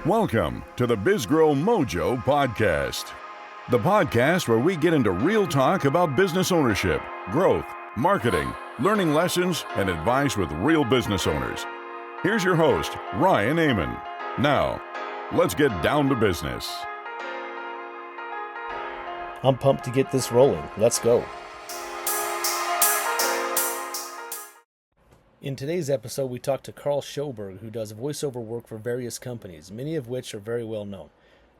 Welcome to the BizGrowMojo podcast, the podcast where we get into real talk about business ownership, growth, marketing, learning lessons, and advice with real business owners. Here's your host, Ryan Amon. Now, let's get down to business. I'm pumped to get this rolling. Let's go. In today's episode, we talked to Karl Sjoberg, who does voiceover work for various companies, many of which are very well known.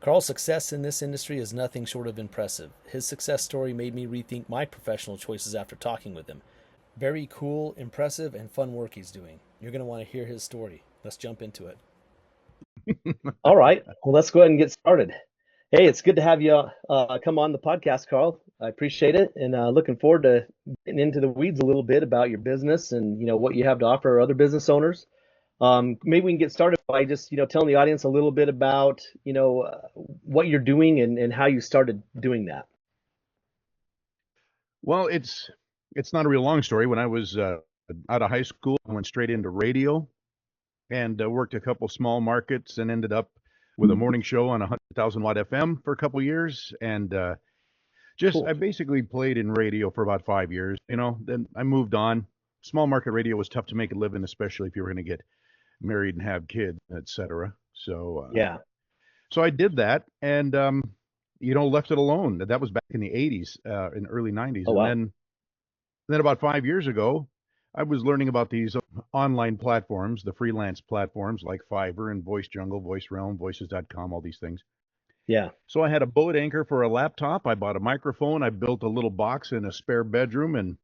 Karl's success in this industry is nothing short of impressive. His success story made me rethink my professional choices after talking with him. Very cool, impressive, and fun work he's doing. You're going to want to hear his story. Let's jump into it. All right. Well, let's go ahead and get started. Hey, it's good to have you come on the podcast, Karl. I appreciate it, and looking forward to getting into the weeds a little bit about your business and what you have to offer other business owners. Maybe we can get started by just telling the audience a little bit about what you're doing and how you started doing that. Well, it's not a real long story. When I was out of high school, I went straight into radio and worked a couple small markets and ended up with a morning show on 100,000 watt FM for a couple years. And Cool. I basically played in radio for about 5 years. Then I moved on. Small market radio was tough to make a living, especially if you were going to get married and have kids, etc. So Yeah. so I did that and left it alone. That was back in the 80s, in early 90s. Oh, wow. And then about 5 years ago, I was learning about these online platforms, the freelance platforms like Fiverr and Voice Jungle, Voice Realm, Voices.com, all these things. Yeah. So I had a bullet anchor for a laptop. I bought a microphone. I built a little box in a spare bedroom, and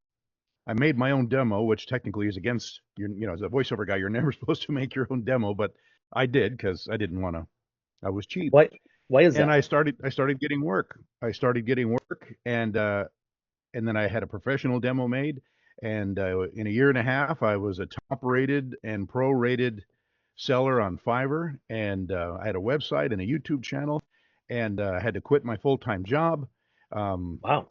I made my own demo, which technically is against as a voiceover guy, you're never supposed to make your own demo, but I did because I didn't want to. I was cheap. Why is And that? I started getting work. And then I had a professional demo made. And in a year and a half, I was a top-rated and pro-rated seller on Fiverr. And I had a website and a YouTube channel. And I had to quit my full-time job. Wow.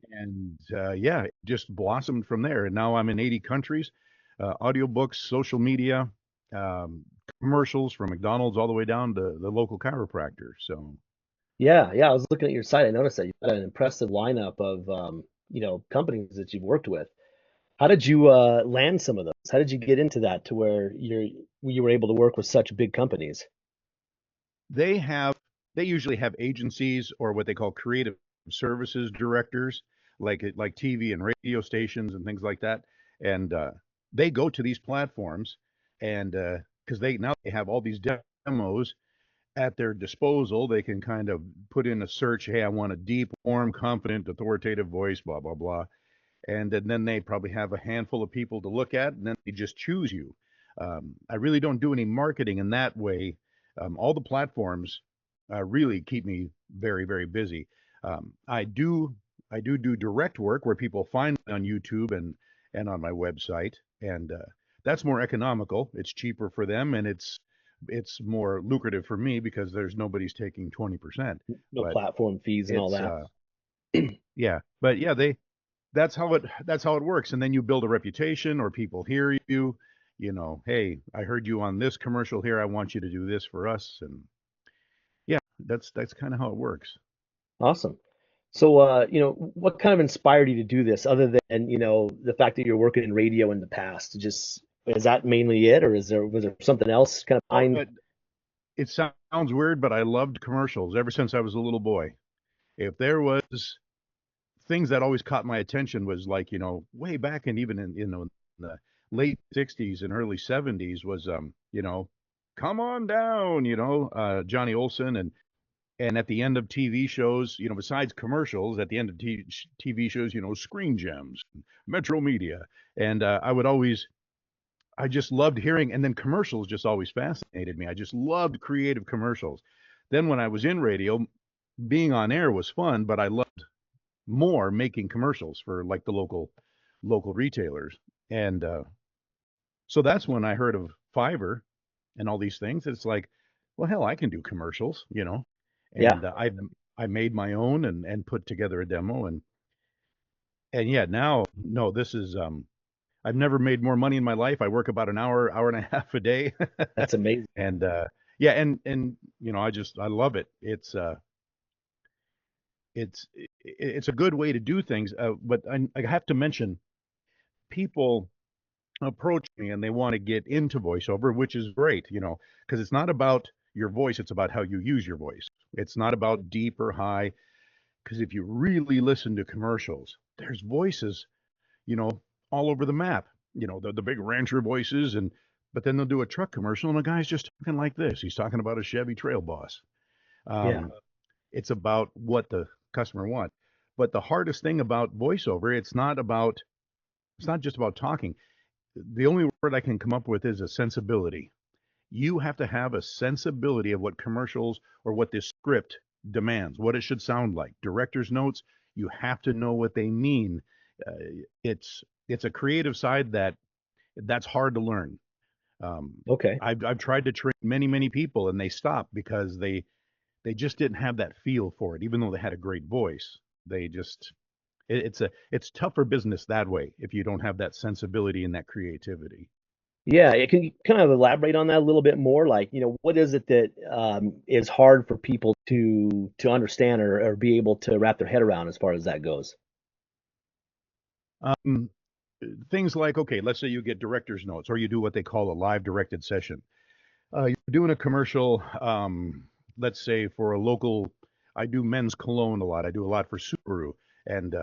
It just blossomed from there. And now I'm in 80 countries, audiobooks, social media, commercials from McDonald's all the way down to the local chiropractor. So Yeah. I was looking at your site. I noticed that you've got an impressive lineup of companies that you've worked with. How did you land some of those? How did you get into that to where you were able to work with such big companies? they usually have agencies or what they call creative services directors, like TV and radio stations and things like that. And they go to these platforms and because they have all these demos at their disposal. They can kind of put in a search, hey, I want a deep, warm, confident, authoritative voice, blah, blah, blah. And then they probably have a handful of people to look at, and then they just choose you. I really don't do any marketing in that way. All the platforms really keep me very, very busy. I do direct work where people find me on YouTube and on my website, and that's more economical. It's cheaper for them, and it's more lucrative for me because there's nobody's taking 20%. No But platform fees and all it's that. yeah, but yeah, that's how it works. And then you build a reputation, or people hear you. Hey, I heard you on this commercial here. I want you to do this for us. And yeah, that's kind of how it works. Awesome. So, what kind of inspired you to do this other than, the fact that you're working in radio in the past? Is that mainly it, or was there something else kind of behind? But it sounds weird, but I loved commercials ever since I was a little boy. If there was things that always caught my attention was like, way back and even in the late 60s and early 70s was, come on down, Johnny Olson. And at the end of TV shows, besides commercials, at the end of TV shows, Screen Gems, Metro Media. And I just loved hearing, and then commercials just always fascinated me. I just loved creative commercials. Then when I was in radio, being on air was fun, but I loved more making commercials for like the local retailers. And so that's when I heard of Fiverr and all these things. It's like, well, hell, I can do commercials, Yeah. And I made my own and put together a demo. And yeah, now, no, this is I've never made more money in my life. I work about an hour and a half a day. That's amazing. And Yeah, and I love it. It's it's a good way to do things. But I have to mention, people approach me and they want to get into voiceover, which is great, because it's not about your voice, it's about how you use your voice. It's not about deep or high, because if you really listen to commercials, there's voices, you know, all over the map. The big rancher voices, but then they'll do a truck commercial and the guy's just talking like this. He's talking about a Chevy Trail Boss. Yeah. Um, it's about what the customer wants. But the hardest thing about voiceover, it's not just about talking. The only word I can come up with is a sensibility. You have to have a sensibility of what commercials or what this script demands, what it should sound like. Director's notes, you have to know what they mean. Uh, it's a creative side that's hard to learn. Um, Okay. I've tried to train many people and they stopped because they just didn't have that feel for it, even though they had a great voice. They just it's tougher business that way if you don't have that sensibility and that creativity. Yeah, can you kind of elaborate on that a little bit more? Like, what is it that is hard for people to understand or be able to wrap their head around as far as that goes? Um, Things like, okay, let's say you get director's notes or you do what they call a live directed session. You're doing a commercial, let's say for a local, I do men's cologne a lot. I do a lot for Subaru. And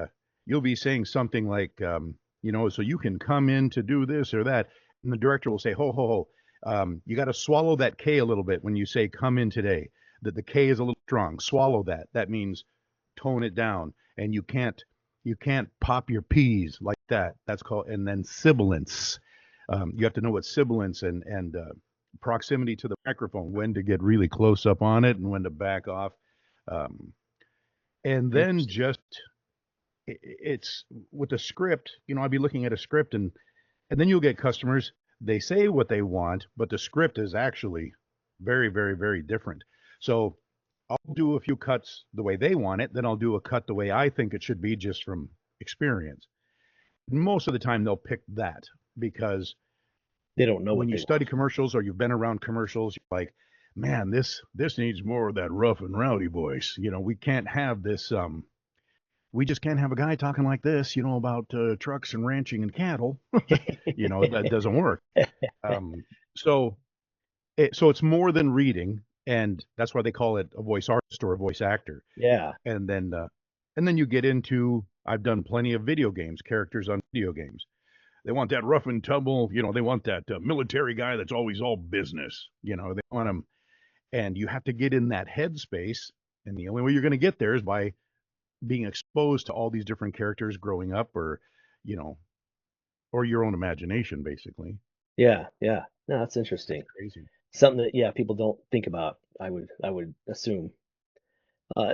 you'll be saying something like, so you can come in to do this or that. And the director will say, ho, ho, ho. You got to swallow that K a little bit when you say come in today. That the K is a little strong. Swallow that. That means tone it down. And you can't pop your P's like that. That's called, and then sibilance. You have to know what sibilance and proximity to the microphone, when to get really close up on it and when to back off. Um, and then Interesting. just it's with the script, I'd be looking at a script and then you'll get customers, they say what they want, but the script is actually very, very, very different. So I'll do a few cuts the way they want it, then I'll do a cut the way I think it should be just from experience. Most of the time they'll pick that because They don't know when what you they study want. commercials or you've been around commercials, you're like, man, this needs more of that rough and rowdy voice. We can't have this. We just can't have a guy talking like this, about trucks and ranching and cattle. That doesn't work. Um, so so it's more than reading, and that's why they call it a voice artist or a voice actor. Yeah. And then you get into, I've done plenty of video games, characters on video games. They want that rough and tumble, they want that military guy that's always all business, they want him. And you have to get in that headspace. And the only way you're going to get there is by being exposed to all these different characters growing up, you know, or your own imagination, basically. Yeah. Yeah. No, that's It's interesting. crazy. Something that, yeah, people don't think about, I would assume.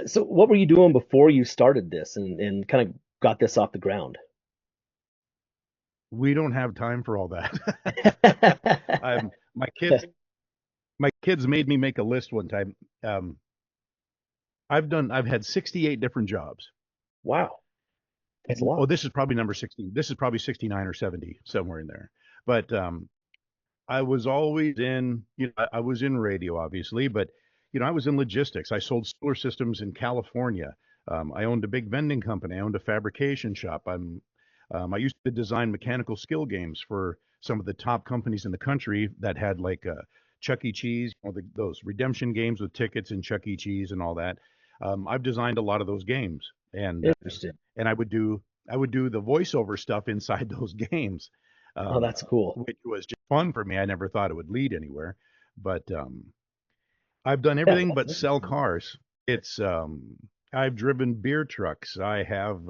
So what were you doing before you started this and kind of got this off the ground? We don't have time for all that. I'm, my kids made me make a list one time. Um, I've had 68 different jobs. Wow, that's a Oh, lot. this is probably number 60. This is probably 69 or 70, somewhere in there. But I was always in, I was in radio, obviously, but, I was in logistics. I sold solar systems in California. I owned a big vending company. I owned a fabrication shop. I used to design mechanical skill games for some of the top companies in the country that had like Chuck E. Cheese, those redemption games with tickets in Chuck E. Cheese and all that. I've designed a lot of those games, Interesting. and I would do the voiceover stuff inside those games, Oh, um, that's cool. which was just fun for me. I never thought it would lead anywhere, but I've done Yeah, everything that's but sell interesting. cars. It's I've driven beer trucks. I have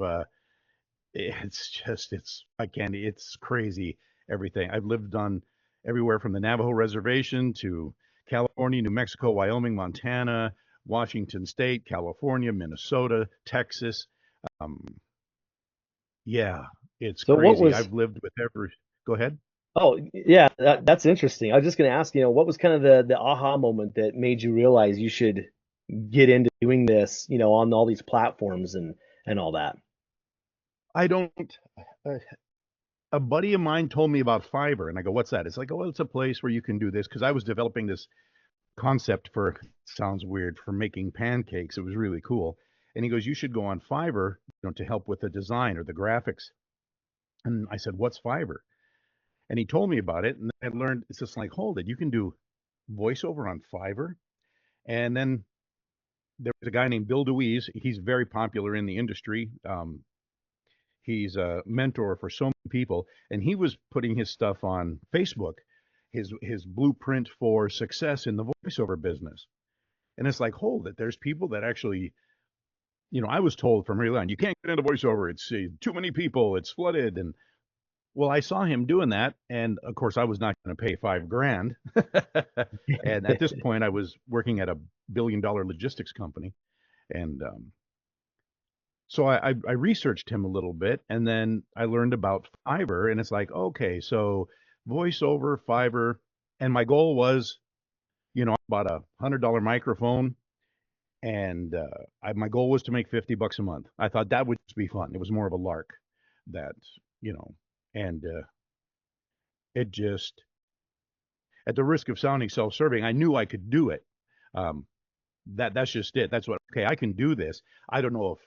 it's I can't it's crazy everything. I've lived on everywhere from the Navajo reservation to California, New Mexico, Wyoming, Montana, Washington State, California, Minnesota, Texas. Um, yeah, it's So what crazy. was, I've lived with every. Go ahead. oh, yeah, that's interesting. I was just going to ask, what was kind of the aha moment that made you realize you should get into doing this, on all these platforms and all that? I don't. Uh, a buddy of mine told me about Fiverr, and I go, "What's that?" It's like, "Oh, well, it's a place where you can do this." Because I was developing this concept for, sounds weird, for making pancakes. It was really cool. And he goes, you should go on Fiverr, to help with the design or the graphics. And I said, what's Fiverr? And he told me about it, and I learned, it's just like, hold it, you can do voiceover on Fiverr. And then there was a guy named Bill DeWeese. He's very popular in the industry. He's a mentor for so many people, and he was putting his stuff on Facebook, his blueprint for success in the voiceover business. And it's like, hold it, there's people that actually, I was told from early on, you can't get into voiceover. It's too many people. It's flooded. And well, I saw him doing that, and of course, I was not going to pay $5,000. And at this point, I was working at a billion-dollar logistics company, and so I researched him a little bit, and then I learned about Fiverr, and it's like, okay, so voiceover, Fiverr, and my goal was, I bought a $100 microphone, and my goal was to make $50 a month. I thought that would just be fun. It was more of a lark, that, and it just, at the risk of sounding self-serving, I knew I could do it. That's just it. That's what, okay, I can do this. I don't know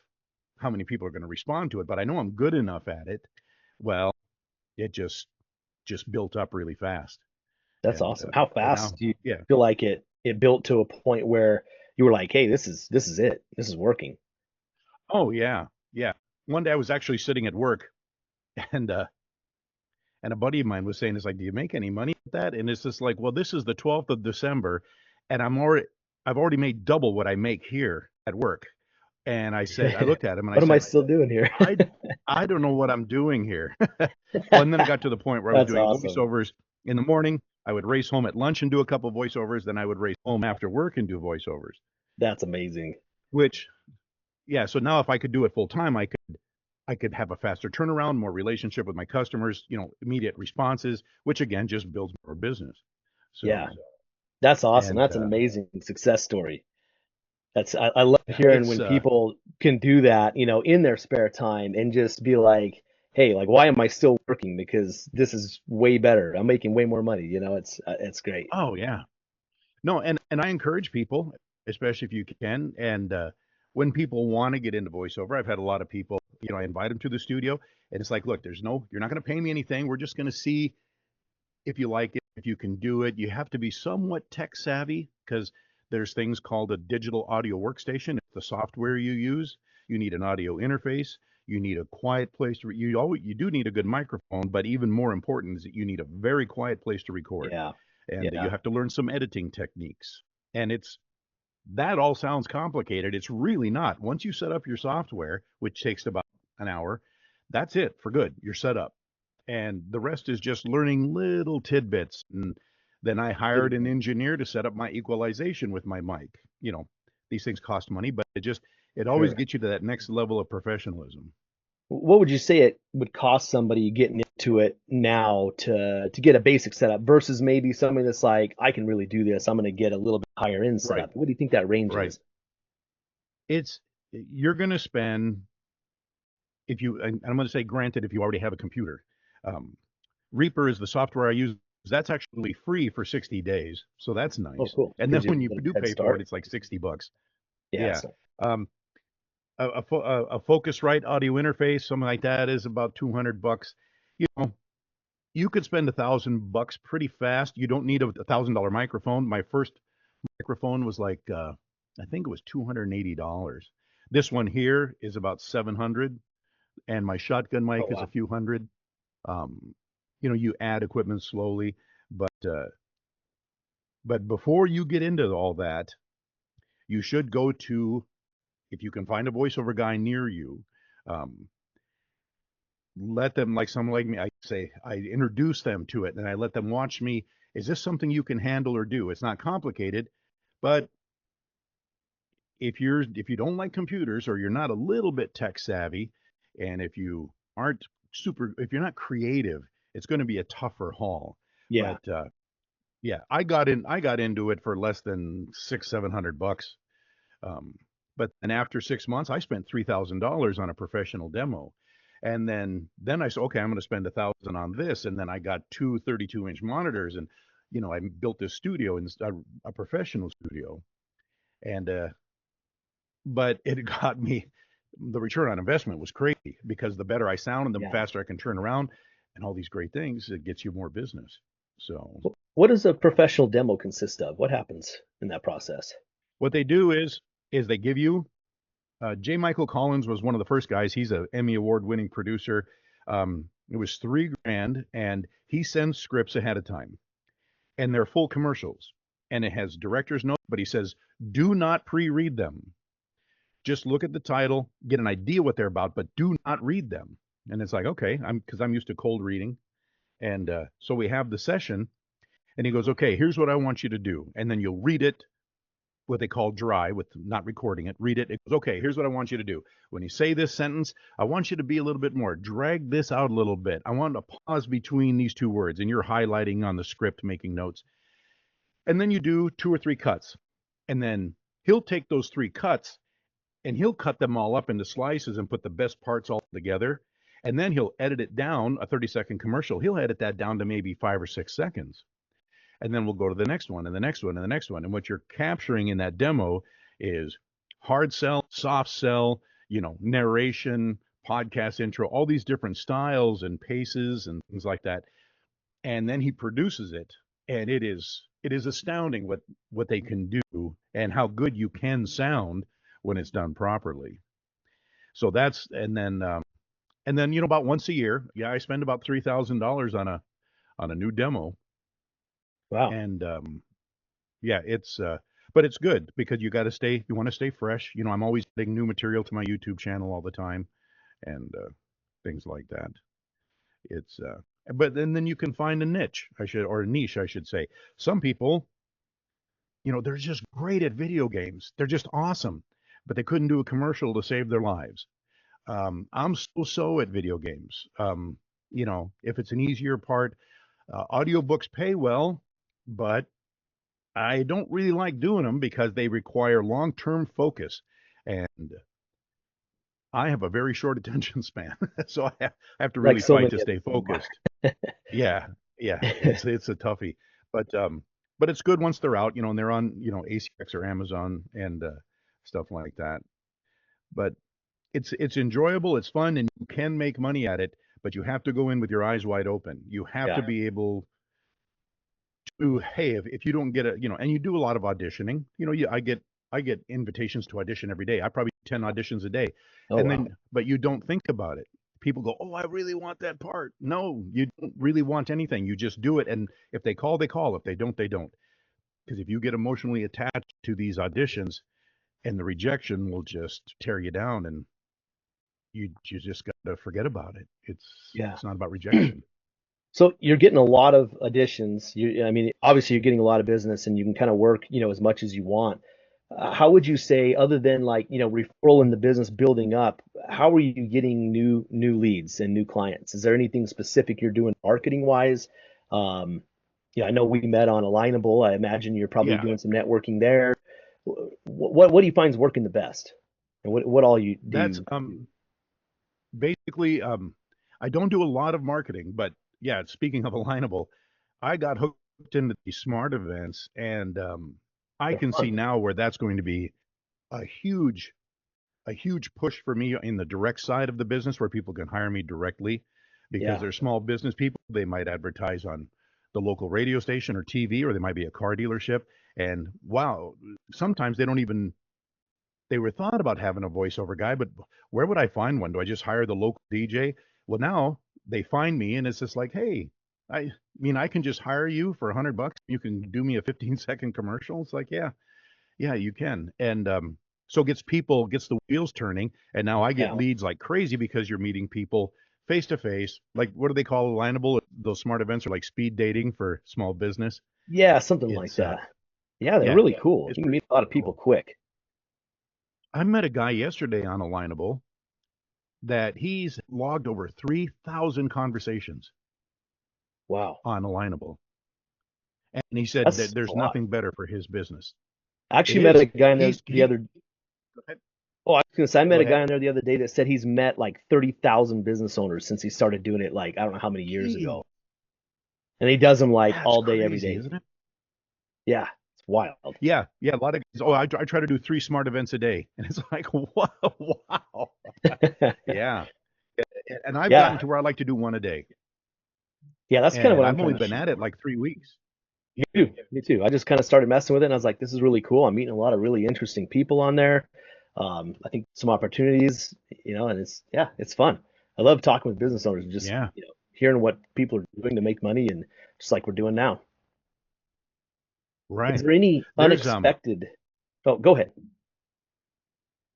how many people are going to respond to it, but I know I'm good enough at it. Well, it just built up really fast. That's awesome. How fast now, do you feel like it built to a point where you were like, hey, this is it. This is working. Oh yeah. Yeah. One day I was actually sitting at work, and a buddy of mine was saying, it's like, do you make any money with that? And it's just like, well, this is the 12th of December, and I've already made double what I make here at work. And I said, I looked at him and what am I still doing here? I don't know what I'm doing here. Well, and then I got to the point where I was doing voiceovers in the morning. I would race home at lunch and do a couple of voiceovers. Then I would race home after work and do voiceovers. That's amazing. Which, yeah. So now if I could do it full time, I could have a faster turnaround, more relationship with my customers, immediate responses, which again just builds more business. So, yeah, that's awesome. That's an amazing success story. I love hearing when people can do that, in their spare time and just be like, hey, like, why am I still working? Because this is way better. I'm making way more money. It's great. Oh yeah. No, and I encourage people, especially if you can. And when people want to get into voiceover, I've had a lot of people, I invite them to the studio, and it's like, look, you're not going to pay me anything. We're just going to see if you like it, if you can do it. You have to be somewhat tech savvy, because there's things called a digital audio workstation. It's the software you use. You need an audio interface. You need a quiet place to you do need a good microphone, but even more important is that you need a very quiet place to record. Yeah. And you have to learn some editing techniques. And that all sounds complicated. It's really not. Once you set up your software, which takes about an hour, that's it for good. You're set up. And the rest is just learning little tidbits. And then I hired an engineer to set up my equalization with my mic. These things cost money, but it always gets you to that next level of professionalism. What would you say it would cost somebody getting into it now to get a basic setup versus maybe somebody that's like, I can really do this, I'm going to get a little bit higher end setup? What do you think that range is? You're going to spend, and I'm going to say, granted, if you already have a computer, Reaper is the software I use. That's actually free for 60 days. So that's nice. Oh, cool. And then when you do pay for it, it's like $60. Yeah. A Focusrite audio interface, something like that, is about $200. You could spend $1,000 pretty fast. You don't need a $1,000 microphone. My first microphone was like, I think it was $280. This one here is about $700, and my shotgun mic is a few hundred. You add equipment slowly, but before you get into all that, you should go to, if you can find a voiceover guy near you, let them, like someone like me, I introduce them to it, and I let them watch me. Is this something you can handle or do? It's not complicated, but if you don't like computers, or you're not a little bit tech savvy, and if you aren't if you're not creative, it's going to be a tougher haul. Yeah. But I got into it for less than $600-700. But then after 6 months, I spent $3,000 on a professional demo. And then I said, okay, I'm going to spend $1,000 on this. And then I got two 32-inch monitors, and I built this studio and a professional studio, and but it got me, the return on investment was crazy because the better I sound and the Yeah. faster I can turn around and all these great things, it gets you more business. So What does a professional demo consist of? What happens in that process? what they do is they give you J. Michael Collins was one of the first guys. He's an Emmy Award winning producer. It was $3,000, and he sends scripts ahead of time, and they're full commercials, and it has director's notes. But he says, do not pre-read them. Just look at the title, get an idea what they're about, but do not read them. And it's like, okay, because I'm used to cold reading, and so we have the session, and he goes, okay, here's what I want you to do, and then you'll read it what they call dry with not recording it. Read it. It goes, okay, here's what I want you to do. When you say this sentence, I want you to be a little bit more. Drag this out a little bit. I want a pause between these two words. And you're highlighting on the script, making notes. And then you do 2 or 3 cuts. And then he'll take those 3 cuts and he'll cut them all up into slices and put the best parts all together. And then he'll edit it down, a 30-second commercial. He'll edit that down to maybe 5 or 6 seconds. And then we'll go to the next one and the next one and the next one. And what you're capturing in that demo is hard sell, soft sell, narration, podcast intro, all these different styles and paces and things like that. And then he produces it, and it is astounding what they can do and how good you can sound when it's done properly. So that's and then about once a year, I spend about $3,000 on a new demo. Wow. And yeah, but it's good because you want to stay fresh. I'm always adding new material to my YouTube channel all the time and things like that. It's but then you can find a niche, or a niche, I should say. Some people, they're just great at video games. They're just awesome, but they couldn't do a commercial to save their lives. I'm so at video games. If it's an easier part, audiobooks pay well, but I don't really like doing them because they require long-term focus, and I have a very short attention span, so I have to really Like so fight to many stay of them. focused. Yeah, it's a toughie, but it's good once they're out, and they're on, ACX or Amazon and stuff like that. But it's enjoyable, it's fun, and you can make money at it, but you have to go in with your eyes wide open. You have Yeah. to be able to, hey, if you don't get and you do a lot of auditioning, I get invitations to audition every day. I probably do 10 auditions a day. Oh, And wow. then, but you don't think about it. People go, oh, I really want that part. No, you don't really want anything. You just do it. And if they call, they call. If they don't, they don't. Because if you get emotionally attached to these auditions, and the rejection will just tear you down, and you just got to forget about it. Yeah. It's not about rejection. So you're getting a lot of auditions. I mean, obviously you're getting a lot of business and you can kind of work, as much as you want. How would you say, other than like, referral in the business building up, how are you getting new leads and new clients? Is there anything specific you're doing marketing wise? I know we met on Alignable. I imagine you're probably Yeah. doing some networking there. What do you find is working the best? And what all you do? That's basically I don't do a lot of marketing, but yeah, speaking of Alignable, I got hooked into these smart events, and I They're can see fun. now where that's going to be a huge push for me in the direct side of the business, where people can hire me directly because Yeah. they're small business people. They might advertise on the local radio station or TV, or they might be a car dealership. And wow, sometimes they were thought about having a voiceover guy, but where would I find one? Do I just hire the local DJ? Well, now they find me, and it's just like, hey, I mean, I can just hire you for $100. You can do me a 15-second commercial. It's like, yeah, you can. And so gets the wheels turning, and now I get Yeah. leads like crazy because you're meeting people face to face. Like, what do they call Alignable? Those smart events are like speed dating for small business. Yeah, something like It's that. Yeah, they're yeah, really cool. it's You can pretty meet a lot of people cool. quick. I met a guy yesterday on Alignable that he's logged over 3,000 conversations Wow. on Alignable. And he said That's that a there's lot. nothing better for his business. I It actually met is. a guy in there He's the other. Go ahead. Oh, I was gonna say I met Go a guy ahead. in there the other day that said he's met like 30,000 business owners since he started doing it. Like I don't know how many years Gee, ago. And he does them like That's all day, every crazy, day. isn't it? Yeah, it's wild. Yeah, yeah. A lot of guys, oh, I try to do 3 smart events a day, and it's like, wow. Yeah, and I've gotten Yeah, to where I like to do one a day, yeah, that's kind of and what I'm I've only trying to been shoot at it for. like 3 weeks. Me too. I just kind of started messing with it, and I was like, this is really cool. I'm meeting a lot of really interesting people on there. I think some opportunities, and it's fun. I love talking with business owners and just, Yeah, hearing what people are doing to make money, and just like we're doing now. Is right. there any There's unexpected? Oh, go ahead.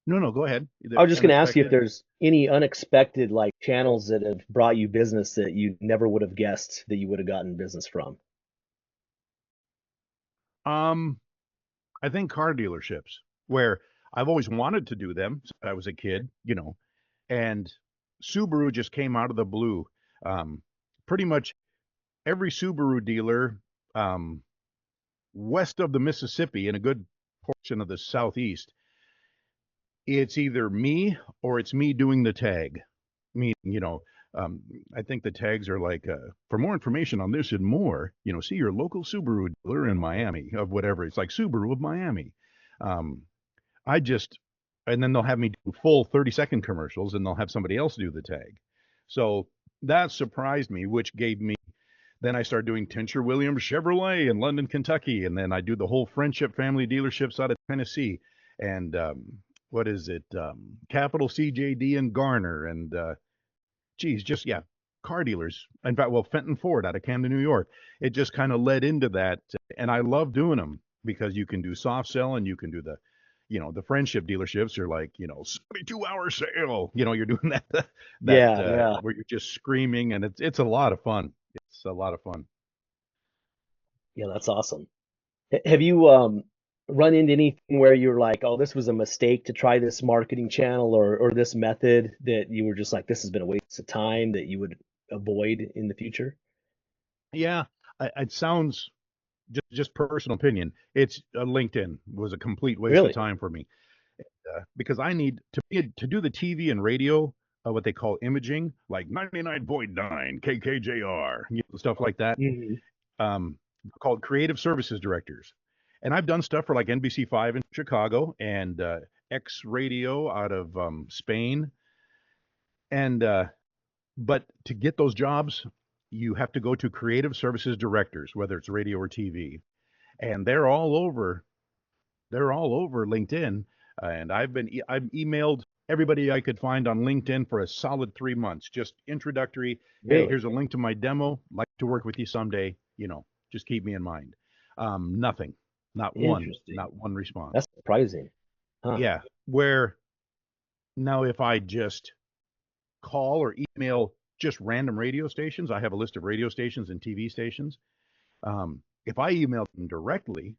no, go ahead. I The was just going to ask you if unexpected. there's any unexpected like channels that have brought you business that you never would have guessed that you would have gotten business from. Um, I think car dealerships, where I've always wanted to do them since I was a kid, and Subaru just came out of the blue. Um, Pretty much every Subaru dealer, um, west of the Mississippi and a good portion of the southeast, it's either me or it's me doing the tag. Meaning, um, I think the tags are like, for more information on this and more, see your local Subaru dealer in Miami of whatever. It's like Subaru of Miami. Um, I just, and then they'll have me do full 30-second commercials and they'll have somebody else do the tag. So that surprised me, which gave me, then I started doing Tincture Williams Chevrolet in London, Kentucky. And then I do the whole Friendship family dealerships out of Tennessee. And what is it? Capital CJD and Garner. And geez, just, yeah, car dealers. In fact, well, Fenton Ford out of Camden, New York. It just kind of led into that. And I love doing them because you can do soft sell and you can do the friendship dealerships are like, 72-hour sale. You're doing Yeah, yeah, where you're just screaming and it's a lot of fun. It's a lot of fun. yeah. That's awesome. Have you run into anything where you're like, oh, this was a mistake to try this marketing channel or this method that you were just like, this has been a waste of time that you would avoid in the future? Yeah, it sounds just personal opinion. It's LinkedIn was a complete waste of Really? time for me because I need to do the TV and radio, what they call imaging, like 99.9 KKJR, stuff like that. Hmm. Um, called creative services directors, and I've done stuff for like NBC5 in Chicago and X Radio out of Spain, and but to get those jobs, you have to go to creative services directors, whether it's radio or TV, and they're all over LinkedIn. And I've emailed everybody I could find on LinkedIn for a solid 3 months, just introductory. Hey, Really? here's a link to my demo. Like to work with you someday. Just keep me in mind. Nothing, Interesting. not one response. That's surprising. Huh. Yeah, where now if I just call or email just random radio stations, I have a list of radio stations and TV stations. If I email them directly,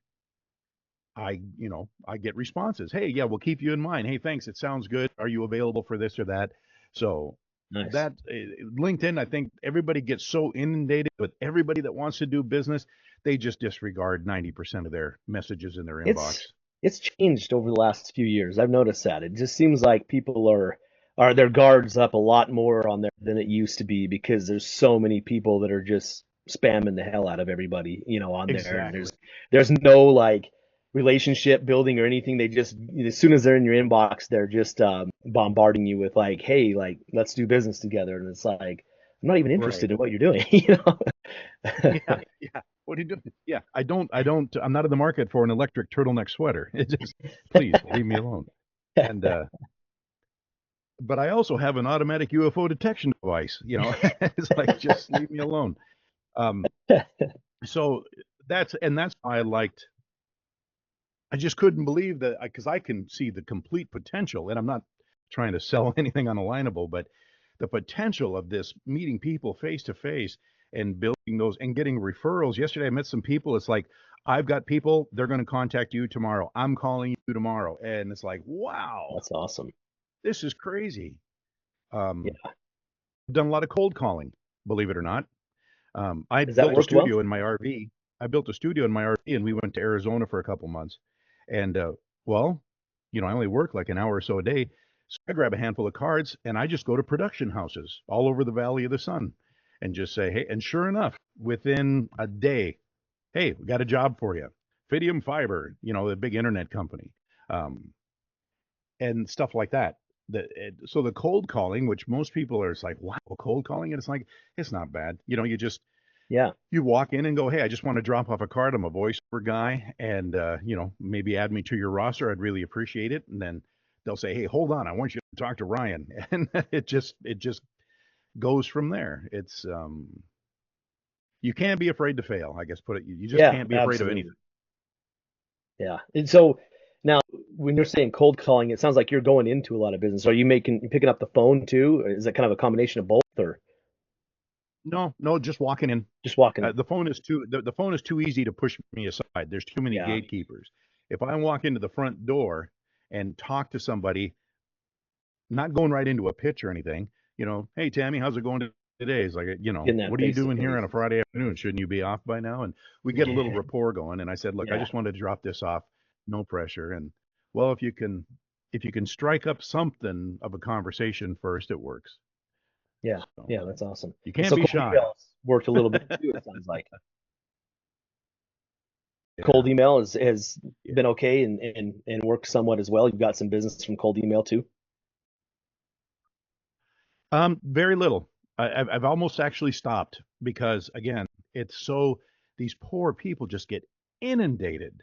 I get responses. Hey, yeah, we'll keep you in mind. Hey, thanks. It sounds good. Are you available for this or that? So Nice. that LinkedIn, I think everybody gets so inundated with everybody that wants to do business, they just disregard 90% of their messages in their inbox. It's changed over the last few years. I've noticed that. It just seems like people are their guards up a lot more on there than it used to be because there's so many people that are just spamming the hell out of everybody, on there. And Exactly. there's no like relationship building or anything. They just as soon as they're in your inbox, they're just bombarding you with like, hey, like let's do business together. And it's like I'm not even Right. interested in what you're doing. Yeah. Yeah. What are you doing? Yeah. I'm not in the market for an electric turtleneck sweater. It just, please leave me alone. And, but I also have an automatic UFO detection device. It's like, just leave me alone. Um, so that's why I just couldn't believe that because I can see the complete potential, and I'm not trying to sell anything unalignable, but the potential of this meeting people face to face and building those and getting referrals. Yesterday, I met some people. It's like, I've got people, they're going to contact you tomorrow. I'm calling you tomorrow. And it's like, wow, That's awesome. this is crazy. Um, Yeah. I've done a lot of cold calling, believe it or not. I Has that built a worked well? studio in my RV. I built a studio in my RV and we went to Arizona for a couple months. And well, I only work like an hour or so a day. So I grab a handful of cards and I just go to production houses all over the Valley of the Sun. and just say, hey, and sure enough, within a day, hey, we got a job for you. Fidium Fiber, the big internet company, um, and stuff like that. So the cold calling, which most people are, it's like, wow, cold calling, and it's like, it's not bad. Yeah. You walk in and go, hey, I just want to drop off a card. I'm a voiceover guy, and maybe add me to your roster. I'd really appreciate it. And then they'll say, hey, hold on, I want you to talk to Ryan, and it just goes from there. It's you can't be afraid to fail. I guess you just Yeah, can't be afraid of absolutely. anything. Yeah. And so now when you're saying cold calling, it sounds like you're going into a lot of business. Are you picking up the phone too? Or is it kind of a combination of both or No, no, just walking in. just walking in? The phone is too easy to push me aside. There's too many Yeah. gatekeepers. If I walk into the front door and talk to somebody, not going right into a pitch or anything, hey Tammy, how's it going today? It's like, Getting that what are you face to doing here face. on a Friday afternoon? Shouldn't you be off by now? And we get a little rapport going. And I said, look, I Yeah. just wanted to drop this off, no pressure. And well, if you can strike up something of a conversation first, it works. Yeah. So Yeah, that's awesome. you And can't so be cold shy. emails worked a little bit too, it sounds like. Yeah, Cold email has yeah. been okay and worked somewhat as well. You've got some business from cold email too. Very little. I've almost actually stopped because again, it's so these poor people just get inundated.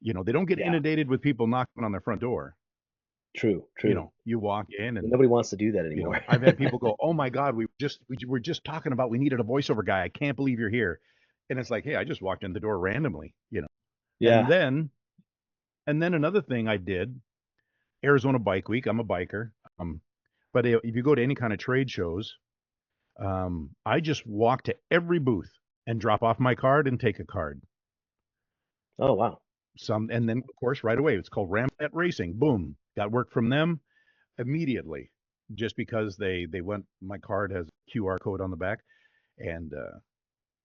They don't get Yeah, inundated with people knocking on their front door. true. You walk in And and nobody wants to do that anymore. I've had people go, "Oh my God, we were just talking about we needed a voiceover guy. I can't believe you're here." And it's like, "Hey, I just walked in the door randomly." And Yeah. then another thing I did, Arizona Bike Week. I'm a biker. But if you go to any kind of trade shows, I just walk to every booth and drop off my card and take a card. Oh, wow. And then of course right away it's called Ramjet Racing. Boom, got work from them immediately, just because they went. My card has a QR code on the back, and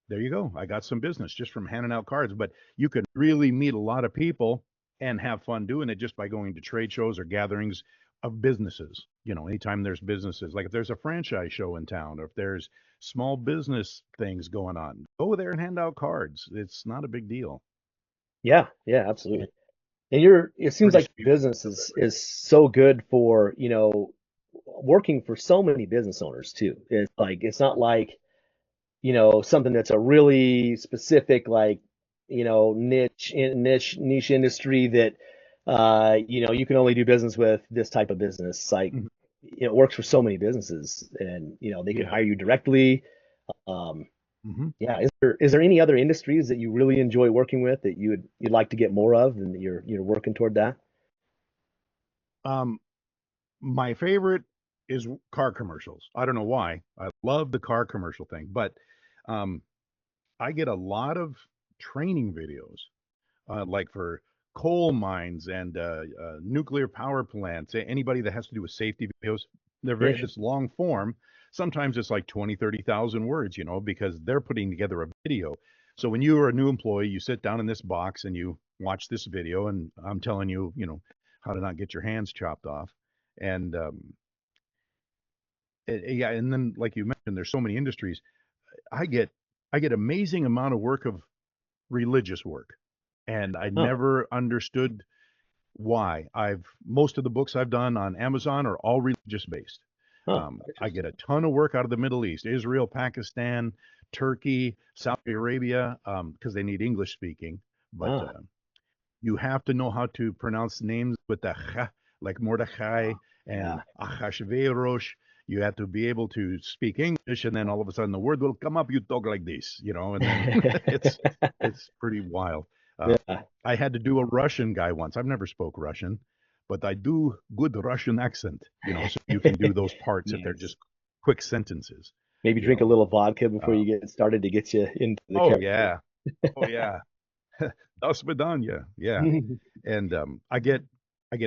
there you go. I got some business just from handing out cards. But you can really meet a lot of people and have fun doing it just by going to trade shows or gatherings of businesses. Anytime there's businesses, like if there's a franchise show in town, or if there's small business things going on, go there and hand out cards. It's not a big deal. Yeah, absolutely. And it seems Pretty like sweet. your business is so good for, working for so many business owners too. It's like it's not like, something that's a really specific like, niche industry that you can only do business with this type of business. Like, Mhm. it works for so many businesses and they can Yeah. hire you directly. Um, hmm yeah, is there any other industries that you really enjoy working with that you'd like to get more of and that you're working toward that? Um, my favorite is car commercials. I don't know why. I love the car commercial thing, but um, I get a lot of training videos, like for coal mines and nuclear power plants. Anybody that has to do with safety videos, they're Yeah, this long form. Sometimes it's like 20, 30,000 words, because they're putting together a video. So when you are a new employee, you sit down in this box and you watch this video, and I'm telling you, how to not get your hands chopped off. And yeah, and then like you mentioned, there's so many industries. I get amazing amount of work of religious work, and I Oh, never understood why. Most of the books I've done on Amazon are all religious based. huh, I get interesting. a ton of work out of the Middle East, Israel, Pakistan, Turkey, Saudi Arabia, because they need English speaking. But Ah, you have to know how to pronounce names with the ch, like Mordechai yeah. and Achashverosh. You have to be able to speak English, and then all of a sudden the word will come up. You talk like this, and then it's pretty wild. Uh, Yeah, I had to do a Russian guy once. I've never spoke Russin, but I do good Russian accent, so you can do those parts if they're nice. just quick sentences, Maybe you drink a know. little vodka before Uh, you get started to get you into the oh character. yeah, oh yeah, das Vidanya, yeah. And I get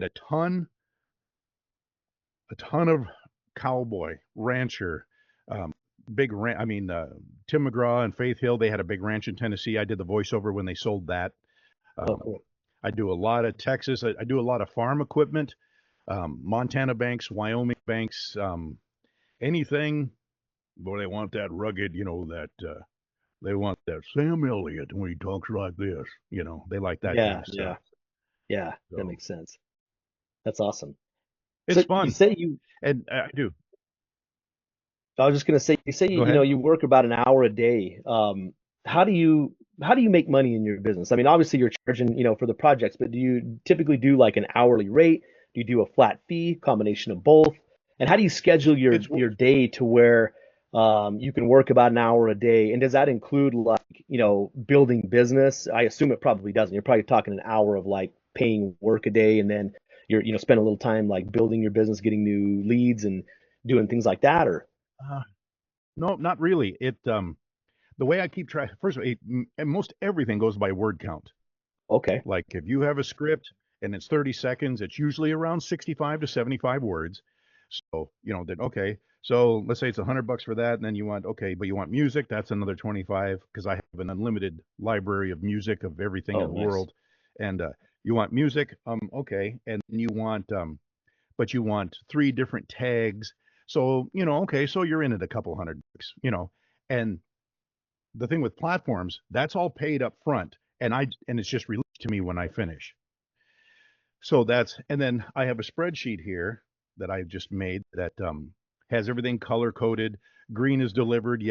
a ton of cowboy rancher, um, big ranch. I mean, Tim McGraw and Faith Hill, they had a big ranch in Tennessee. I did the voiceover when they sold that. Oh, Um, cool. I do a lot of Texas. I do a lot of farm equipment, Montana banks, Wyoming banks, anything. Boy, they want that rugged, they want that Sam Elliott when he talks like this. They like that kind Yeah, of yeah, stuff. yeah. That So makes sense. That's awesome. it's So you fun, say you and I do. I was just gonna say, you say Go ahead. you work about an hour a day. How do you how do you make money in your business? I mean, obviously you're charging, for the projects, but do you typically do like an hourly rate? Do you do a flat fee, combination of both? And how do you schedule It's your day to where you can work about an hour a day? And does that include like, building business? I assume it probably doesn't. You're probably talking an hour of like paying work a day, and then spend a little time like building your business, getting new leads and doing things like that, or uh, no, not really. The way I keep track. First of all, and most everything goes by word count. okay. Like if you have a script and it's 30 seconds, it's usually around 65 to 75 words. So, then okay. So let's say it's $100 for that, and then but you want music, that's another 25 because I have an unlimited library of music of everything in Oh, the nice. world. And you want music, okay, and but you want three different tags. So, okay, so you're in at a couple $100. And the thing with platforms, that's all paid up front, and it's just released to me when I finish. So and then I have a spreadsheet here that I just made that has everything color coded. Green is delivered,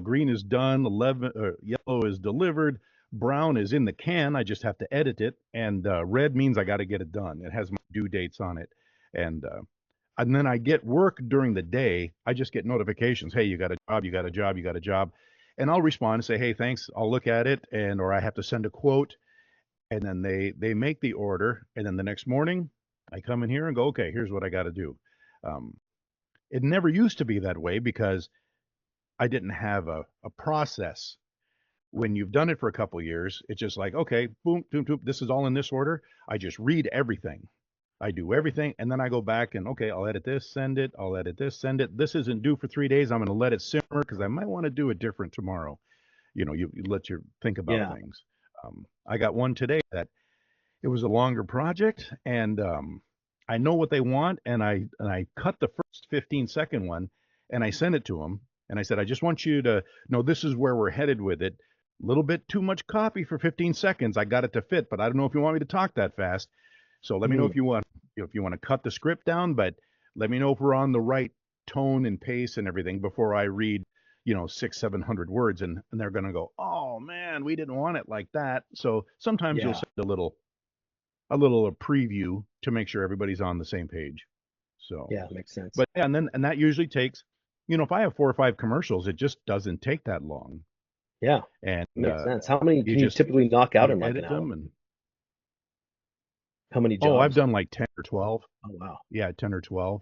green is done, 11, yellow is delivered, brown is in the can. I just have to edit it, and red means I got to get it done. It has my due dates on it, and uh, and then I get work during the day. I just get notifications. Hey, you got a job, you got a job, you got a job, and I'll respond and say, hey, thanks. I'll look at it, or I have to send a quote, and then they make the order, and then the next morning I come in here and go, okay, here's what I got to do. Um, it never used to be that way because I didn't have a process. When you've done it for a couple years, it's just like, okay, boom, boom, boom, this is all in this order. I just read everything. I do everything, and then I go back and okay, I'll edit this, send it. I'll edit this, send it. This isn't due for 3 days. I'm going to let it simmer because I might want to do it different tomorrow. You let you think about Yeah. things. I got one today that it was a longer project, and I know what they want, and I cut the first 15-second one, and I sent it to them, and I said, I just want you to know this is where we're headed with it. A little bit too much copy for 15 seconds. I got it to fit, but I don't know if you want me to talk that fast. So let me know Mm, if you want to cut the script down, but let me know if we're on the right tone and pace and everything before I read, 600, 700 words, and they're gonna go, oh man, we didn't want it like that. So sometimes you'll yeah. send a little preview to make sure everybody's on the same page. So, Yeah. Makes sense. but yeah, and that usually takes, if I have 4 or 5 commercials, it just doesn't take that long, Yeah. and Makes sense. How many you can you just typically knock out you in like an edit hour? them, and How many oh, I've jobs? done like 10 or 12. Oh, wow. Yeah, 10 or 12.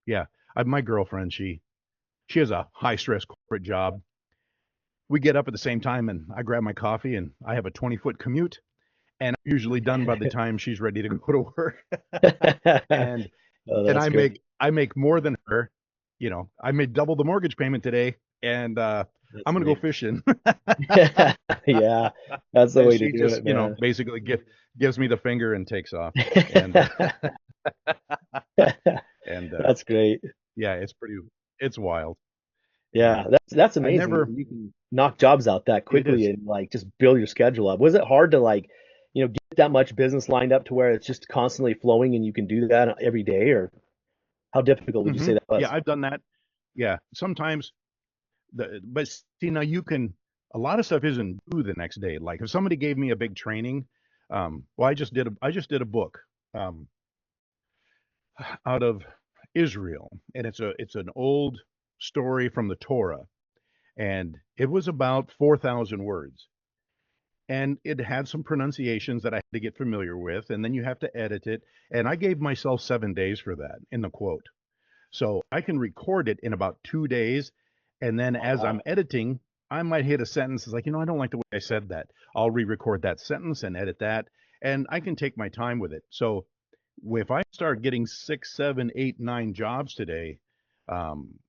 Yeah, my girlfriend, she has a high stress corporate job. We get up at the same time, and I grab my coffee, and I have a 20-foot commute, and I'm usually done by the time she's ready to go to work. and Oh, and that's great. I make more than her. I made double the mortgage payment today, and That's I'm gonna go great. fishing. Yeah, that's the And way to she do just, it, man. basically gives me the finger and takes off. And and That's great. yeah, it's wild. And Yeah, that's I amazing. never You can knock jobs out that it quickly is. and like just build your schedule up. Was it hard to like, get that much business lined up to where it's just constantly flowing and you can do that every day, or how difficult would you say that Yeah, was? I've done that. Yeah, sometimes but see now a lot of stuff isn't due the next day. Like if somebody gave me a big training, well, I just did a book um, out of Israel, and it's an old story from the Torah, and it was about 4,000 words, and it had some pronunciations that I had to get familiar with, and then you have to edit it, and I gave myself 7 days for that in the quote. So I can record it in about 2 days. And then Oh, as I'm wow. editing, I might hit a sentence. It's like, I don't like the way I said that. I'll re record that sentence and edit that. And I can take my time with it. So if I start getting 6, 7, 8, 9 jobs today, um,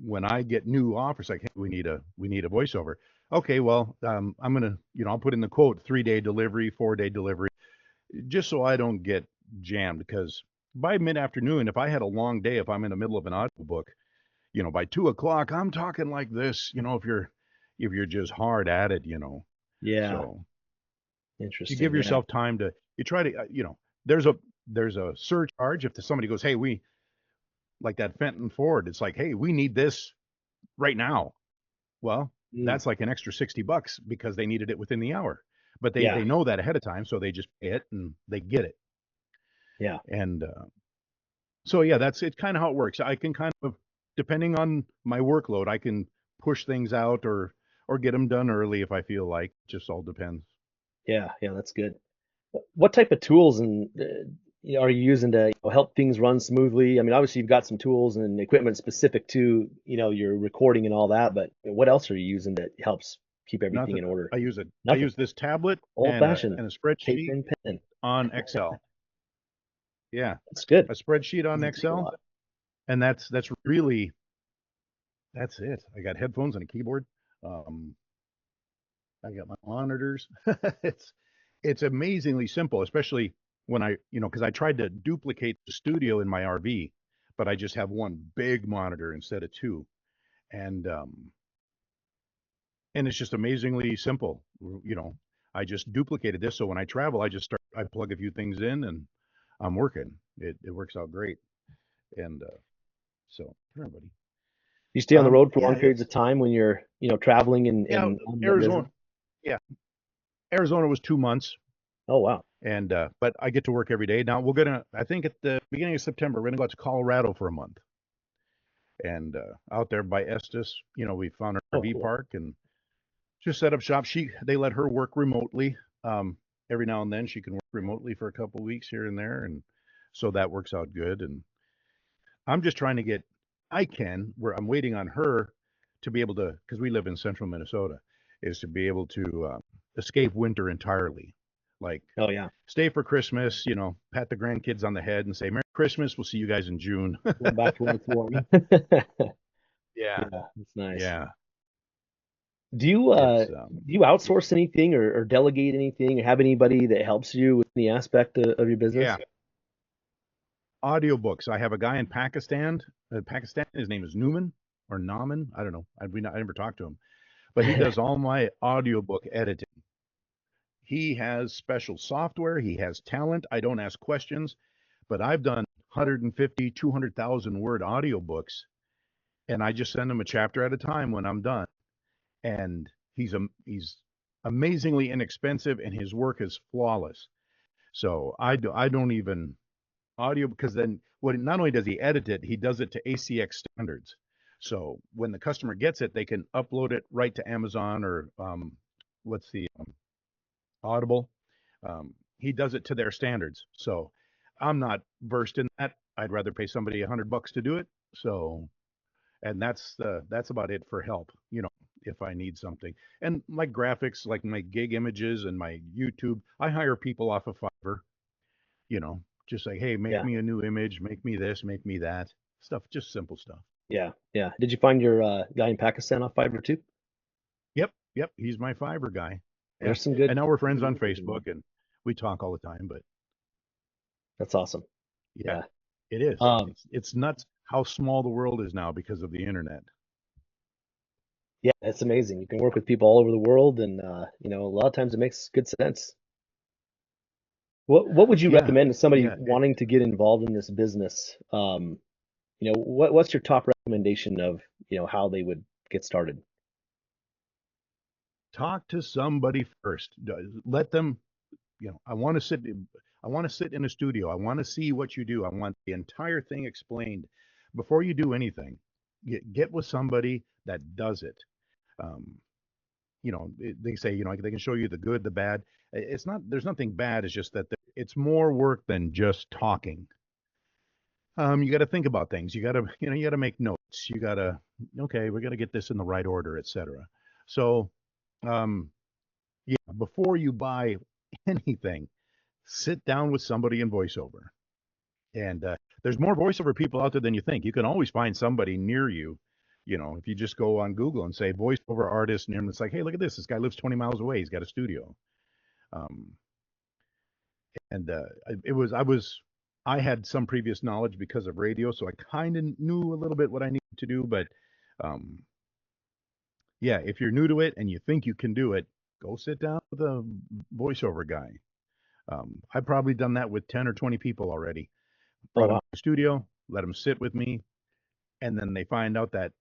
when I get new offers, like, hey, we need a voiceover. Okay, well, I'm gonna, I'll put in the quote 3 day delivery, 4 day delivery, just so I don't get jammed. Because by mid afternoon, if I had a long day, if I'm in the middle of an audiobook, by 2 o'clock, I'm talking like this, if you're just hard at it. Yeah. So you Interesting. give Yeah. yourself time you try to, there's a surcharge if somebody goes, hey, we like that Fenton Ford. It's like, hey, we need this right now. Well, Mm. that's like an extra $60 because they needed it within the hour. But they, Yeah. they know that ahead of time, so they just pay it and they get it. Yeah. And so, yeah, that's it's kind of how it works. I can kind of, depending on my workload, I can push things out or get them done early if I feel like. Just all depends. Yeah. Yeah. That's good. What type of tools are you using to help things run smoothly? I mean, obviously you've got some tools and equipment specific to your recording and all that, but what else are you using that helps keep everything Nothing. in order? I Nothing. use this tablet Old and fashioned a paper spreadsheet and pen. on Excel. Yeah, That's good. a spreadsheet on Doesn't take a Excel, lot. and that's it. I got headphones and a keyboard. Um, I got my monitors. it's it's amazingly simple, especially when because I tried to duplicate the studio in my RV, but I just have one big monitor instead of two, and it's just amazingly simple. I just duplicated this, so when I travel, I plug a few things in, and I'm working. It works out great, and so for everybody. You stay on the road for Yeah, long periods it's of time when you're, traveling yeah, and on the business? Arizona. Yeah, Arizona was 2 months, Oh, wow. and but I get to work every day. Now I think at the beginning of September, we're gonna go out to Colorado for a month, and out there by Estes, we found an Oh, RV cool. park and just set up shop. They let her work remotely. Every now and then she can work remotely for a couple weeks here and there, and so that works out good. And I'm just trying to where I'm waiting on her to be able to, because we live in central Minnesota, is to be able to escape winter entirely. Like Oh, yeah. stay for Christmas, pat the grandkids on the head and say, Merry Christmas. We'll see you guys in June. Going back to when it's warm. Yeah. Yeah, that's nice. Yeah. Do you It's outsource anything or delegate anything or have anybody that helps you with any aspect of your business? yeah. Audiobooks. I have a guy in Pakistan. His name is Newman or Naman. I don't know. I never talked to him, but he does all my audiobook editing. He has special software. He has talent. I don't ask questions, but I've done 150, 200,000 word audiobooks, and I just send him a chapter at a time when I'm done. And he's amazingly inexpensive, and his work is flawless. So I don't even audio because then not only does he edit it, he does it to ACX standards. So when the customer gets it, they can upload it right to Amazon or what's the Audible. He does it to their standards. So I'm not versed in that. I'd rather pay somebody $100 to do it. So and that's about it for help. If I need something. And like graphics, like my gig images and my YouTube, I hire people off of Fiverr. Just like, hey, make Yeah, me a new image, make me this, make me that stuff, just simple stuff. yeah, yeah. Did you find your guy in Pakistan off Fiverr too? Yep, yep, he's my Fiverr guy. Yeah, There's some good. and now we're friends on Good Facebook and we talk all the time. But That's awesome. yeah, Yeah. it is. Um, It's nuts how small the world is now because of the internet. yeah, it's amazing. You can work with people all over the world, and a lot of times it makes good sense. What would you Yeah, recommend to somebody yeah. wanting to get involved in this business? What's your top recommendation of how they would get started? Talk to somebody first. Let them. I want to sit. I want to sit in a studio. I want to see what you do. I want the entire thing explained before you do anything. Get with somebody that does it. Um, they say, they can show you the good, the bad. It's not, there's nothing bad. It's just that it's more work than just talking. You got to think about things. You got to make notes. Okay, we got to get this in the right order, etc. So, um, yeah, before you buy anything, sit down with somebody in voiceover. And there's more voiceover people out there than you think. You can always find somebody near you. If you just go on Google and say voiceover artist, and it's like, hey, look at this. This guy lives 20 miles away. He's got a studio. Um, and I was I had some previous knowledge because of radio, so I kind of knew a little bit what I needed to do. But um, yeah, if you're new to it and you think you can do it, go sit down with a voiceover guy. I've probably done that with 10 or 20 people already. Oh Brought them wow. to the studio, let them sit with me, and then they find out that,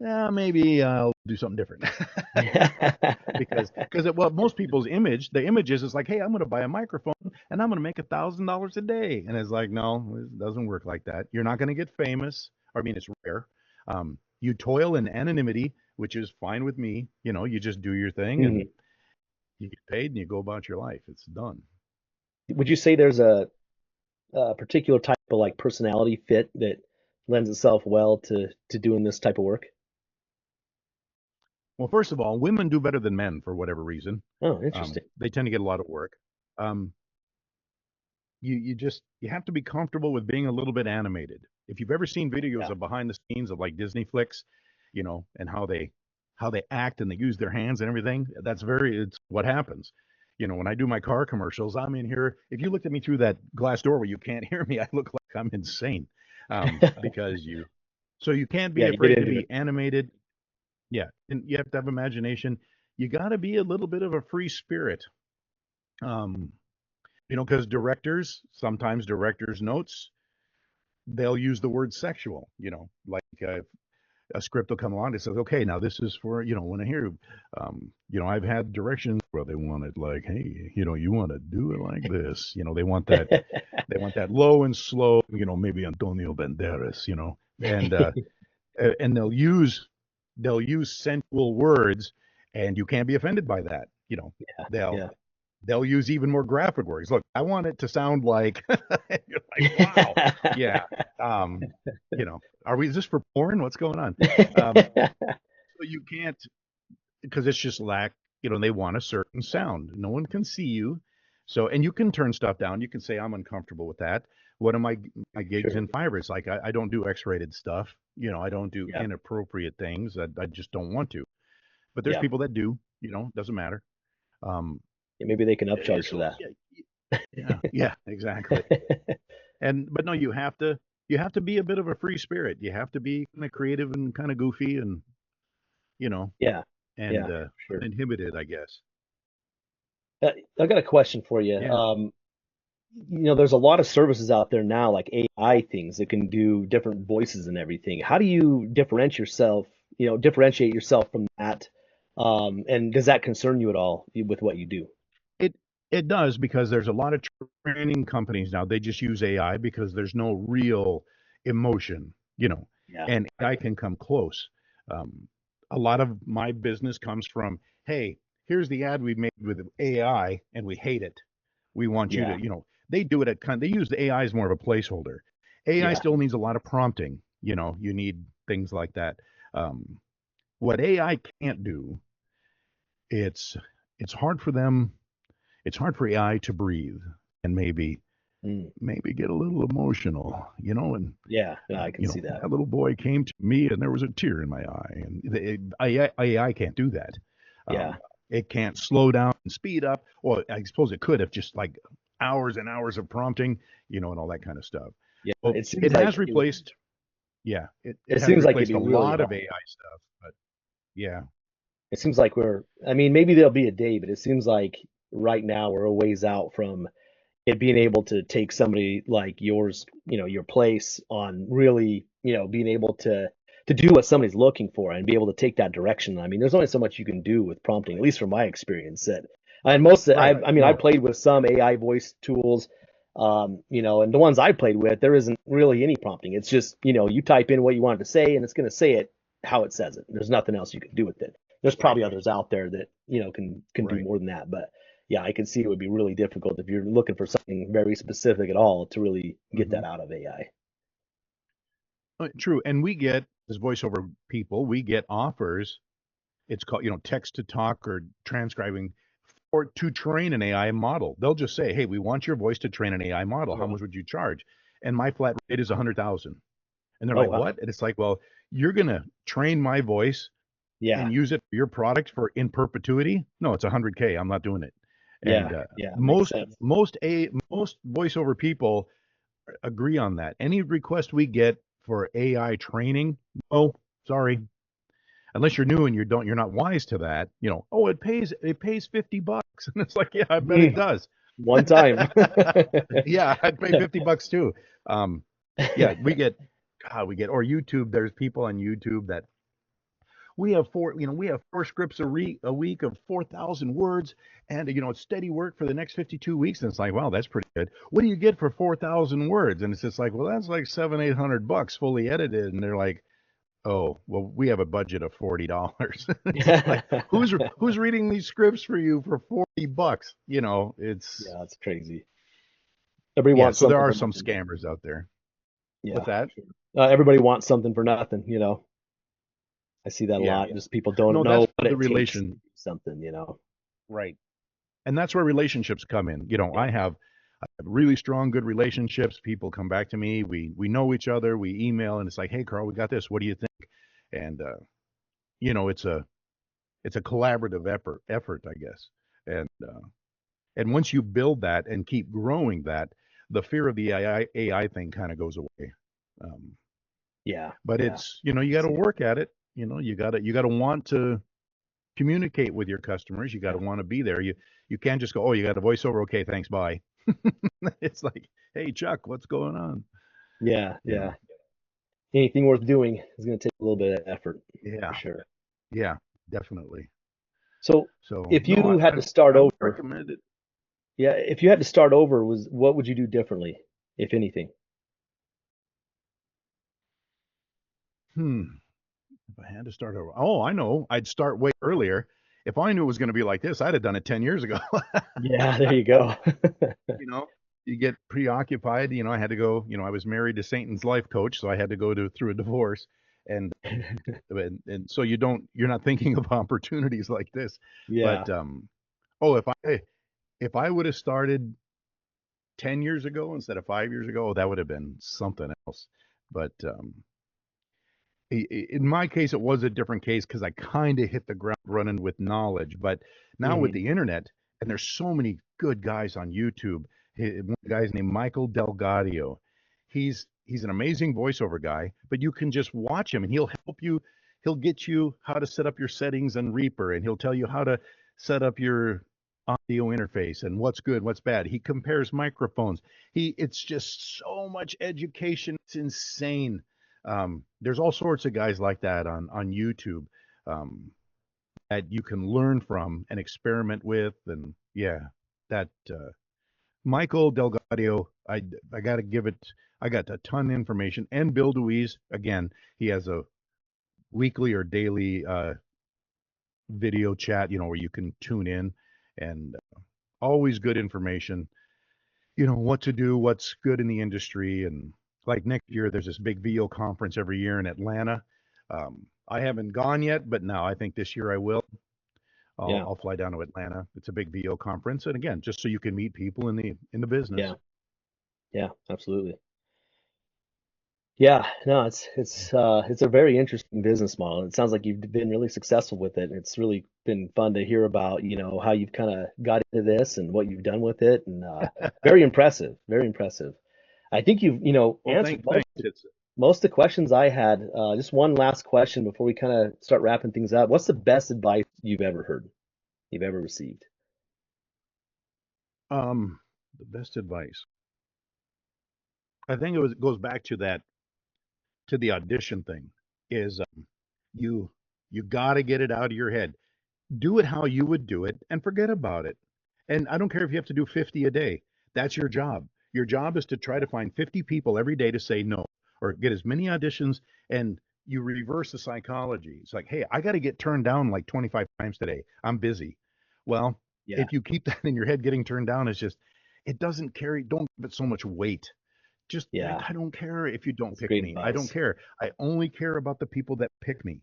yeah, maybe I'll do something different. because well, most people's the image is like, hey, I'm going to buy a microphone and I'm going to make $1,000 a day, and it's like, no, it doesn't work like that. You're not going to get famous. I mean, it's rare. You toil in anonymity, which is fine with me. You just do your thing and Mhm. you get paid and you go about your life. It's done. Would you say there's a particular type of like personality fit that lends itself well to doing this type of work? Well, first of all, women do better than men for whatever reason. Oh, interesting. They tend to get a lot of work. Um, you have to be comfortable with being a little bit animated. If you've ever seen videos Yeah. of behind the scenes of like Disney flicks, and how they act and they use their hands and everything, it's what happens. When I do my car commercials, I'm in here. If you looked at me through that glass door where you can't hear me, I look like I'm insane. Because you can't be Yeah, you get afraid to into it. be animated. Yeah, and you have to have imagination. You got to be a little bit of a free spirit. Um, because sometimes directors' notes, they'll use the word sexual, like a script will come along that says, okay, now this is for, when I hear, I've had directions where they want it like, hey, you want to do it like this, they want that low and slow, maybe Antonio Banderas, and they'll use sensual words, and you can't be offended by that. They'll Yeah. they'll use even more graphic words. Look, I want it to sound like you're like, wow, yeah. Um, is this for porn? What's going on? So you can't, because it's just they want a certain sound. No one can see you. So, and you can turn stuff down. You can say, I'm uncomfortable with that. One of my gigs Sure. in Fiverr, it's like, I don't do X-rated stuff. I don't do Yeah. inappropriate things. I just don't want to. But there's Yeah. people that do, doesn't matter. Um, Yeah, maybe they can upcharge for so that. yeah, exactly. But no, you have to be a bit of a free spirit. You have to be kind of creative and kind of goofy and you know Yeah. and Yeah. Sure. uninhibited, I guess. I got a question for you. Yeah. There's a lot of services out there now, like AI things that can do different voices and everything. How do you differentiate yourself from that? And does that concern you at all with what you do? It it does, because there's a lot of training companies now. They just use AI because there's no real emotion, Yeah. and AI can come close. Um, a lot of my business comes from, hey, here's the ad we made with AI, and we hate it. We want you Yeah. to, they do it they use the AI as more of a placeholder. AI Yeah. still needs a lot of prompting. You need things like that. Um, what AI can't do, it's it's hard for them it's hard for AI to breathe and Mm. maybe get a little emotional, and Yeah. Yeah, I can see that. that little boy came to me and there was a tear in my eye, and AI can't do that. Yeah. Um, it can't slow down and speed up. Well, I suppose it could if just like hours and hours of prompting, and all that kind of stuff. Yeah. Well, It seems it like has replaced, yeah, it it has seems like it'd replaced be a really lot of hard. AI stuff, but yeah. It seems like I mean, maybe there'll be a day, but it seems like right now we're a ways out from it being able to take somebody like yours, your place on really, being able to do what somebody's looking for and be able to take that direction. I mean, there's only so much you can do with prompting, at least from my experience. And most of, Right. I mean, I No. played with some AI voice tools, and the ones I played with, there isn't really any prompting. It's just, you type in what you want it to say, and it's going to say it how it says it. There's nothing else you can do with it. There's Right. probably others out there that, can do Right. more than that, but yeah, I can see it would be really difficult if you're looking for something very specific at all to really get Hmm. that out of AI. True. And we get, as voiceover people, we get offers. It's called, text to talk or transcribing, or to train an AI model. They'll just say, hey, we want your voice to train an AI model. How Oh, much would you charge? And my flat rate is 100,000. And they're oh like, wow. what? And it's like, well, you're going to train my voice Yeah, and use it for your product for in perpetuity? No, it's 100K. I'm not doing it. And yeah, yeah, makes sense. most voiceover people, agree on that. Any request we get for AI training, oh, sorry. Unless you're new and you're not wise to that, oh, it pays $50. And it's like, yeah, I bet it does. One time. Yeah, I'd pay $50 too. Yeah, we get, or YouTube, there's people on YouTube that we have four scripts a week of 4,000 words, and it's steady work for the next 52 weeks. And it's like, wow, that's pretty good. What do you get for 4,000 words? And it's just like, well, that's like $700-800 fully edited. And they're like, oh, well, we have a budget of $40. Like, who's reading these scripts for you for $40? It's yeah, it's crazy. Everybody wants so there something are for some nothing. scammers out there. Yeah, What's that? everybody wants something for nothing. I see that a Yeah. lot. Just people don't No, know that's what the it takes to relation. do something. Right. And that's where relationships come in. I have really strong, good relationships. People come back to me. We know each other. We email, and it's like, hey, Carl, we got this. What do you think? And it's a collaborative effort, I guess. And once you build that and keep growing that, the fear of the AI thing kind of goes away. Yeah. But yeah. it's you got to work at it. You got to want to communicate with your customers. You got to want to be there. You can't just go, oh, you got a voiceover. Okay, thanks, bye. It's like, hey, Chuck, what's going on? Yeah. Anything worth doing is going to take a little bit of effort. Yeah. For sure. Yeah, definitely. So if you had to start I would over, recommend it. yeah, if you had to start over, what would you do differently, if anything? If I had to start over, oh, I know, I'd start way earlier. If I knew it was going to be like this, I'd have done it 10 years ago. Yeah, there you go. You get preoccupied. I had to go. I was married to Satan's life coach, so I had to go through a divorce, and so you're not thinking of opportunities like this. Yeah. But oh, if I would have started 10 years ago instead of 5 years ago, that would have been something else. But in my case, it was a different case because I kind of hit the ground running with knowledge. But now with Mhm. the internet, and there's so many good guys on YouTube. One guy's named Michael Delgadio. He's an amazing voiceover guy, but you can just watch him and he'll help you. He'll get you how to set up your settings on Reaper, and he'll tell you how to set up your audio interface and what's good, what's bad. He compares microphones. It's just so much education. It's insane. There's all sorts of guys like that on YouTube that you can learn from and experiment with. And yeah, that Michael Delgadio, I got to give it. I got a ton of information. And Bill DeWeese, again, he has a weekly or daily video chat, where you can tune in, and always good information. What to do, what's good in the industry. And like next year, there's this big VO conference every year in Atlanta. I haven't gone yet, but now I think this year I will. Yeah. I'll fly down to Atlanta. It's a big VO conference, and again, just so you can meet people in the business. Yeah. Yeah, absolutely. Yeah, no, it's a very interesting business model. It sounds like you've been really successful with it. It's really been fun to hear about, how you've kind of got into this and what you've done with it, and very impressive, very impressive. I think you've, Well, answered thanks. most of the questions I had. Just one last question before we kind of start wrapping things up. What's the best advice you've ever heard, you've ever received? The best advice. I think goes back to the audition thing. Is you got to get it out of your head. Do it how you would do it and forget about it. And I don't care if you have to do 50 a day. That's your job. Your job is to try to find 50 people every day to say no, or get as many auditions, and you reverse the psychology. It's like, hey, I got to get turned down like 25 times today. I'm busy. Well, Yeah. if you keep that in your head, getting turned down is just, don't give it so much weight. Just, Yeah. I don't care if you don't That's pick great me. I don't advice. care. I only care about the people that pick me.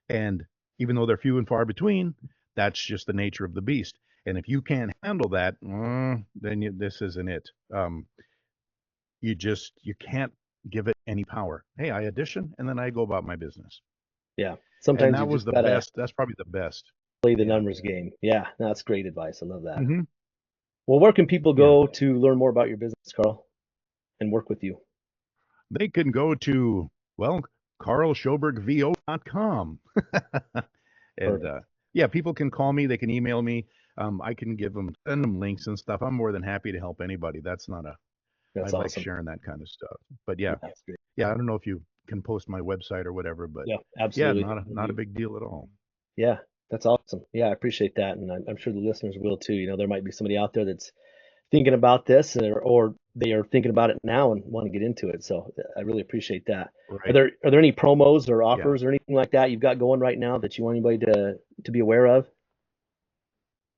And even though they're few and far between, that's just the nature of the beast. And if you can't handle that, then this isn't it. You can't give it any power. Hey, I audition and then I go about my business. Yeah. And Sometimes that you was just the gotta best. That's probably the best. play the Yeah. numbers game. Yeah, that's great advice. I love that. hmm Well, where can people Yeah. go to learn more about your business, Carl? and work with you? They can go to, well, karlsjobergvo.com. And yeah, people can call me. They can email me. I can send them links and stuff. I'm more than happy to help anybody. That's That's I like awesome. sharing that kind of stuff. But yeah, That's great. yeah, I don't know if you can post my website or whatever, but Yeah, yeah, absolutely. not a big deal at all. Yeah, that's awesome. Yeah, I appreciate that, and I'm sure the listeners will too. There might be somebody out there that's thinking about this, or they are thinking about it now and want to get into it. So I really appreciate that. Right. Are there any promos or offers or anything like that you've got going right now that you want anybody to be aware of,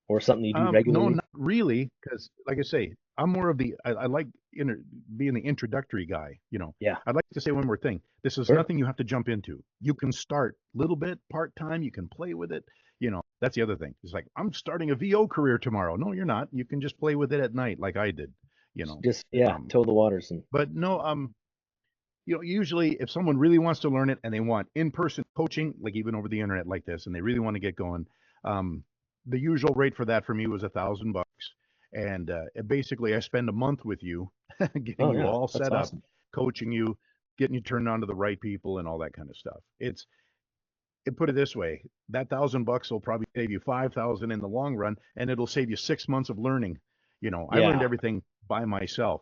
or something you do No, regularly? not really, because like I say, I'm more of I like being the introductory guy. Yeah, I'd like to say one more thing. This is sure. nothing you have to jump into. You can start little bit part-time. You can play with it. That's the other thing. It's like, I'm starting a VO career tomorrow. No, you're not. You can just play with it at night like I did. Just Um, toe the waters and but no, usually if someone really wants to learn it and they want in-person coaching, like even over the internet like this, and they really want to get going, the usual rate for that for me was $1,000. And basically I spend a month with you, getting you all that's set up, awesome. coaching you, getting you turned on to the right people and all that kind of stuff. Put it this way, that $1,000 will probably save you 5,000 in the long run, and it'll save you 6 months of learning. I learned everything by myself.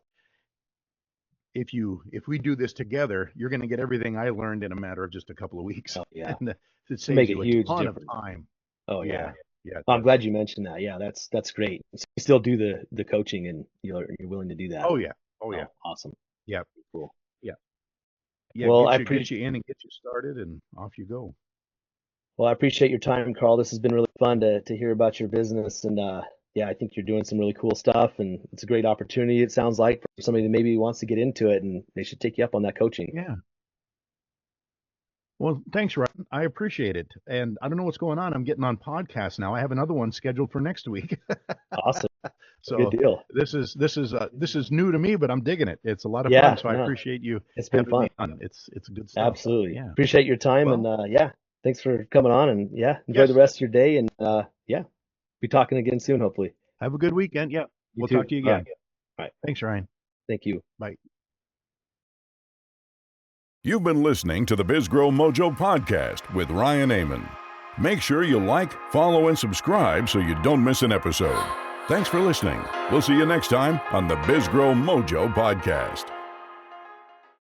If we do this together, you're going to get everything I learned in a matter of just a couple of weeks. Oh, yeah. And it saves Make a you a huge ton difference. of time. Oh yeah. Yeah. I'm glad you mentioned that. Yeah, that's great. So you still do the coaching, and you're willing to do that. Oh yeah. Awesome. Yeah. Cool. Yeah. Well, Get you in and get you started, and off you go. Well, I appreciate your time, Carl. This has been really fun to hear about your business, and yeah, I think you're doing some really cool stuff, and it's a great opportunity. It sounds like for somebody that maybe wants to get into it, and they should take you up on that coaching. Yeah. Well, thanks, Ryan. I appreciate it. And I don't know what's going on. I'm getting on podcasts now. I have another one scheduled for next week. Awesome. So Good deal. this is new to me, but I'm digging it. It's a lot of Yeah, fun. So I no, appreciate you it's been having me fun. on. It's good stuff. Absolutely. Yeah. Appreciate your time, Well, and yeah, thanks for coming on, and yeah, enjoy yes. the rest of your day, and yeah, be talking again soon, hopefully. Have a good weekend. Yeah. You We'll too. talk to you All again. right. All right. Thanks, Ryan. Thank you. Bye. You've been listening to the BizGrowMojo podcast with Ryan Amon. Make sure you like, follow, and subscribe so you don't miss an episode. Thanks for listening. We'll see you next time on the BizGrowMojo podcast.